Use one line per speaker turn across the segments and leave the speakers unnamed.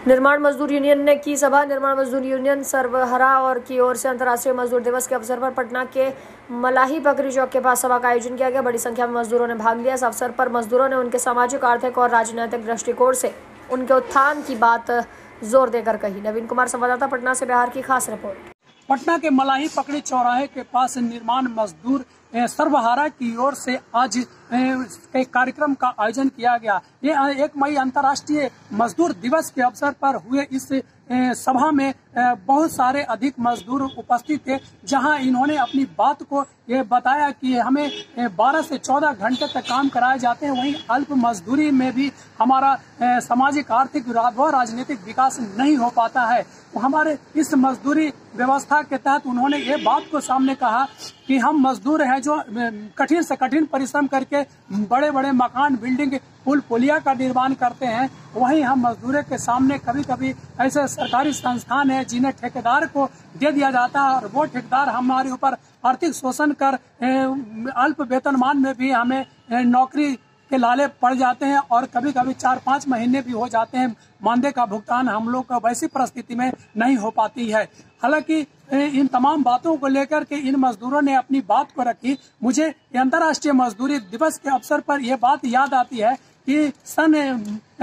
निर्माण मजदूर यूनियन ने की सभा। निर्माण मजदूर यूनियन सर्वहरा और की ओर से अंतर्राष्ट्रीय मजदूर दिवस के अवसर पर पटना के मलाही बकरी चौक के पास सभा का आयोजन किया गया। बड़ी संख्या में मजदूरों ने भाग लिया। इस अवसर पर मजदूरों ने उनके सामाजिक, आर्थिक और राजनीतिक दृष्टिकोण से उनके उत्थान की बात जोर देकर कही। नवीन कुमार, संवाददाता, पटना से बिहार की खास रिपोर्ट।
पटना के मलाही पकड़ी चौराहे के पास निर्माण मजदूर सर्वहारा की ओर से आज एक कार्यक्रम का आयोजन किया गया। ये 1 मई अंतर्राष्ट्रीय मजदूर दिवस के अवसर पर हुए इस सभा में बहुत सारे अधिक मजदूर उपस्थित थे, जहां इन्होंने अपनी बात को ये बताया कि हमें 12 से 14 घंटे तक काम कराए जाते हैं। वहीं अल्प मजदूरी में भी हमारा सामाजिक, आर्थिक व राजनीतिक विकास नहीं हो पाता है। हमारे इस मजदूरी व्यवस्था के तहत उन्होंने ये बात को सामने कहा कि हम मजदूर हैं जो कठिन से कठिन परिश्रम करके बड़े बड़े मकान, बिल्डिंग, पुल पुलिया का निर्माण करते हैं। वहीं हम मजदूरों के सामने कभी कभी ऐसे सरकारी संस्थान है जिन्हें ठेकेदार को दे दिया जाता है और वो ठेकेदार हमारे ऊपर आर्थिक शोषण कर अल्प वेतनमान में भी हमें नौकरी के लाले पड़ जाते हैं और कभी कभी 4-5 महीने भी हो जाते हैं। मानदेय का भुगतान हम लोग का वैसी परिस्थिति में नहीं हो पाती है। हालांकि इन तमाम बातों को लेकर के इन मजदूरों ने अपनी बात को रखी। मुझे अंतर्राष्ट्रीय मजदूरी दिवस के अवसर पर यह बात याद आती है कि सन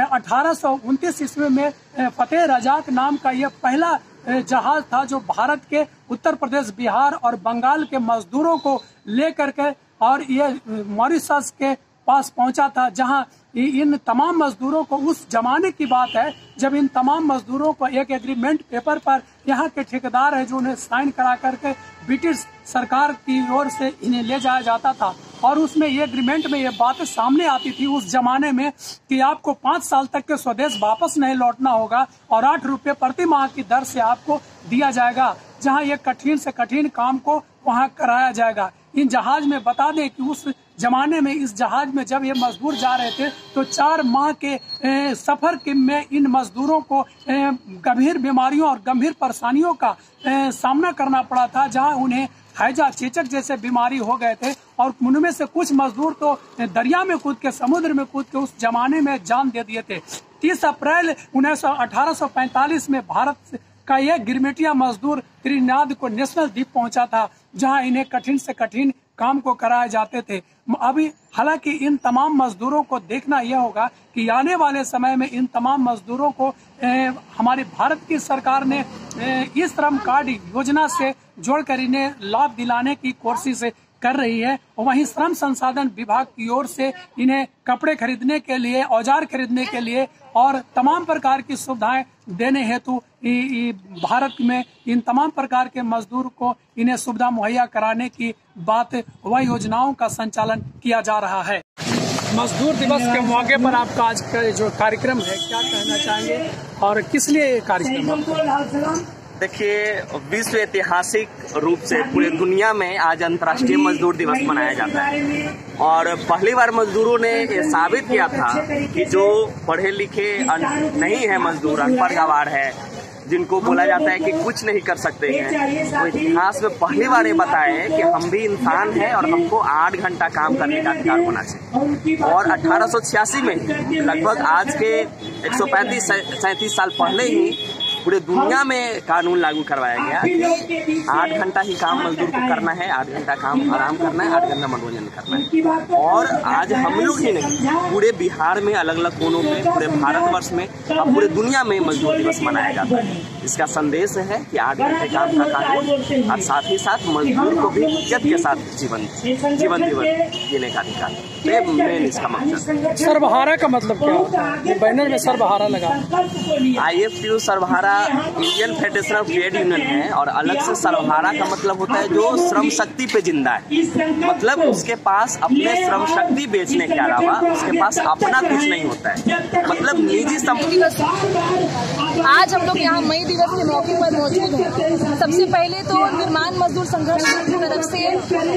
1829 ईस्वी में फतेह रजाक नाम का यह पहला जहाज था जो भारत के उत्तर प्रदेश, बिहार और बंगाल के मजदूरों को लेकर के और ये मॉरिशस के पास पहुंचा था, जहां इन तमाम मजदूरों को, उस जमाने की बात है जब इन तमाम मजदूरों को एक एग्रीमेंट पेपर पर यहाँ के ठेकेदार है जो उन्हें साइन करा करके ब्रिटिश सरकार की ओर से इन्हें ले जाया जाता था। और उसमें ये एग्रीमेंट में ये बातें सामने आती थी उस जमाने में कि आपको 5 साल तक के स्वदेश वापस नहीं लौटना होगा और 8 रुपये प्रति माह की दर से आपको दिया जाएगा, जहाँ ये कठिन से कठिन काम को वहाँ कराया जाएगा। इन जहाज में बता दें कि उस जमाने में इस जहाज में जब ये मजदूर जा रहे थे तो 4 माह के सफर में इन मजदूरों को गंभीर बीमारियों और गंभीर परेशानियों का सामना करना पड़ा था, जहां उन्हें हैजा, चेचक जैसे बीमारी हो गए थे और उनमें से कुछ मजदूर तो दरिया में कूद के, समुद्र में कूद के उस जमाने में जान दे दिए थे। 30 अप्रैल 1845 में भारत का यह गिरमिटिया मजदूर त्रिनाद को नेशनल द्वीप पहुंचा था, जहां इन्हें कठिन से कठिन काम को कराए जाते थे। अभी हालांकि इन तमाम मजदूरों को देखना यह होगा कि आने वाले समय में इन तमाम मजदूरों को हमारी भारत की सरकार ने इस श्रम कार्ड योजना से जोड़कर इन्हें लाभ दिलाने की कोशिश कर रही है। वहीं श्रम संसाधन विभाग की ओर से इन्हें कपड़े खरीदने के लिए, औजार खरीदने के लिए और तमाम प्रकार की सुविधाएं देने हेतु भारत में इन तमाम प्रकार के मजदूर को इन्हें सुविधा मुहैया कराने की बात व योजनाओं का संचालन किया जा रहा है। मजदूर दिवस के मौके पर आपका आज का जो कार्यक्रम है, क्या कहना चाहेंगे और किस लिए ये कार्यक्रम?
देखिए, विश्व ऐतिहासिक रूप से पूरे दुनिया में आज अंतर्राष्ट्रीय मजदूर दिवस मनाया जाता है और पहली बार मजदूरों ने ये साबित किया था कि जो पढ़े लिखे नहीं है मजदूर, अनपढ़ गवार है, जिनको बोला जाता है कि कुछ नहीं कर सकते हैं, तो इतिहास में पहली बार ये बताया कि हम भी इंसान हैं और हमको 8 घंटा काम करने का अधिकार होना चाहिए। और 1886 में लगभग आज के 135-37 साल पहले ही पूरे दुनिया में कानून लागू करवाया गया कि 8 घंटा ही काम मजदूर को करना है, 8 घंटा काम आराम करना है, 8 घंटा मनोरंजन करना है। और आज हम लोग ही नहीं, पूरे बिहार में, अलग अलग कोनों में, पूरे भारतवर्ष में और पूरे दुनिया में मजदूर दिवस मनाया जाता है। इसका संदेश है कि 8 घंटे काम का कानून और साथ ही साथ मजदूर को भी इज्जत के साथ जीवन जीने का अधिकार, मेन इसका मकसद।
सर्वहारा का मतलब क्या होता है? बैनर में सर्वहारा लगा।
IFTU सर्वहारा Indian federation of trade union है और अलग से सर्वहारा का मतलब होता है जो श्रम शक्ति पे जिंदा है, मतलब उसके पास अपने श्रम शक्ति बेचने के अलावा उसके पास अपना कुछ नहीं होता है, मतलब निजी संपत्ति।
आज हम लोग यहाँ मई दिवस के मौके पर मौजूद हैं। सबसे पहले तो निर्माण मजदूर संघर्ष की तरफ से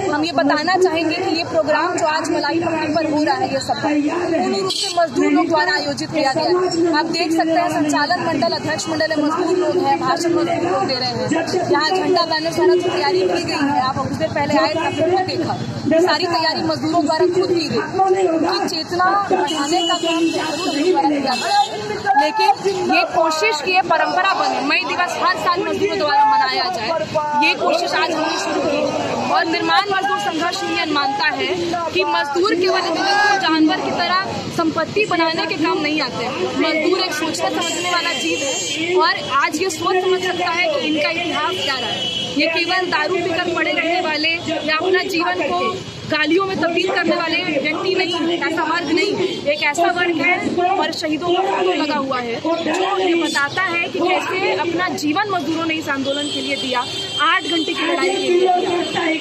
हम ये बताना चाहेंगे कि ये प्रोग्राम जो आज मलाही पकड़ी पर हो रहा है, ये सब पूर्ण रूप से मजदूर लोग द्वारा आयोजित किया गया है। आप देख सकते हैं संचालन मंडल, अध्यक्ष मंडल मजदूर लोग हैं, भाषण मजदूर लोग दे रहे हैं। यहाँ झंडा बैनर सारा जो तैयारी की गई है, आप कुछ देर पहले आए थे, आपने देखा, सारी तैयारी मजदूरों द्वारा खुद की गई। उनकी चेतना बढ़ाने का काम करने जाते हैं। लेकिन ये कोशिश की परंपरा बने, मई दिवस हर साल मजदूरों द्वारा मनाया जाए, ये कोशिश आज हमने शुरू की। और निर्माण मजदूर संघर्ष यूनियन मानता है कि मजदूर केवल जानवर की तरह संपत्ति बनाने के काम नहीं आते। मजदूर एक सोचने समझने वाला जीव है और आज ये सोच समझ सकता है कि इनका इतिहास क्या रहा है। ये केवल दारू पीकर पड़े रहने वाले या अपना जीवन को गालियों में तब्दील करने वाले व्यक्ति नहीं, ऐसा वर्ग नहीं। एक ऐसा वर्ग है और शहीदों का फोटो लगा हुआ है जो ये बताता है कि कैसे अपना जीवन मजदूरों ने इस आंदोलन के लिए दिया, 8 घंटे की लड़ाई के लिए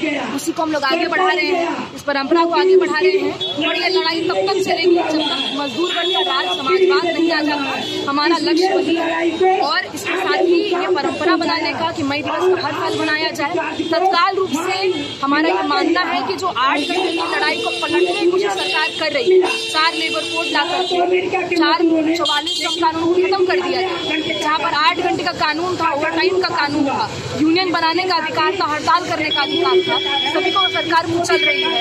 दिया। उसी को हम लोग आगे बढ़ा रहे हैं, इस परंपरा को आगे बढ़ा रहे हैं और ये लड़ाई तब तक चलेगी जब तक मजदूर वर्ग का राज समाजवाद नहीं आ जाता। हमारा लक्ष्य वही है और इसके साथ ही ये परंपरा बनाने का कि मई दिवस का हर साल मनाया जाए। तत्काल रूप से हमारा ये मानना है कि जो 8 घंटे की लड़ाई को पलटने की कोशिश सरकार कर रही है, 4 लेबर कोड लाकर 444 श्रम कानून को खत्म कर दिया है, जहाँ पर 8 घंटे का कानून था, ओवरटाइम का कानून था, यूनियन बनाने का अधिकार था, हड़ताल करने का अधिकार था, सभी को सरकार मुँह चल रही है।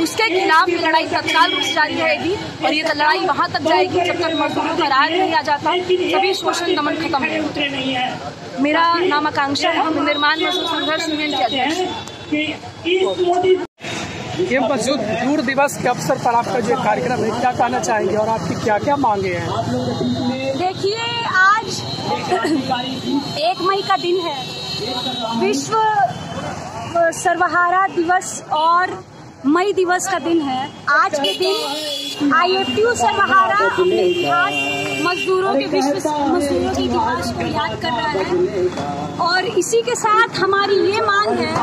उसके खिलाफ ये लड़ाई तत्काल रूप से जारी रहेगी और ये लड़ाई वहाँ तक जाएगी जब तक मजदूरों का राज नहीं आ जाता, सभी शोषण दमन खत्म नहीं होता। मेरा नाम आकांक्षा है, निर्माण मजदूर संघर्ष यूनियन के अध्यक्ष।
ये मजदूर दिवस के अवसर पर आपका जो कार्यक्रम है, क्या कहना चाहेंगे और आपकी क्या क्या मांगे हैं?
देखिए, आज 1 मई का दिन है, विश्व सर्वहारा दिवस और मई दिवस का दिन है। आज के दिन IFTU सर्वहारा अपने इतिहास, मजदूरों के इतिहास को याद कर रहा है और इसी के साथ हमारी ये मांग है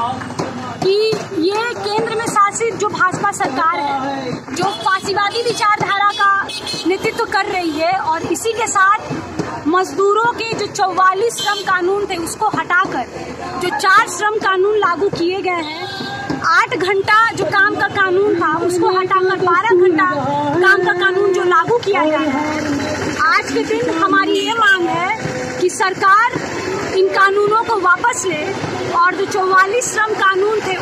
कि ये केंद्र में शासित जो भाजपा सरकार है, जो फासीवादी विचारधारा का नेतृत्व कर रही है और इसी के साथ मजदूरों के जो 44 श्रम कानून थे उसको हटाकर जो 4 श्रम कानून लागू किए गए हैं, 8 घंटा जो काम का कानून था उसको हटाकर 12 घंटा काम का कानून जो लागू किया गया है। आज के दिन हमारी ये मांग है कि सरकार इन कानूनों को वापस ले और जो 44 श्रम कानून थे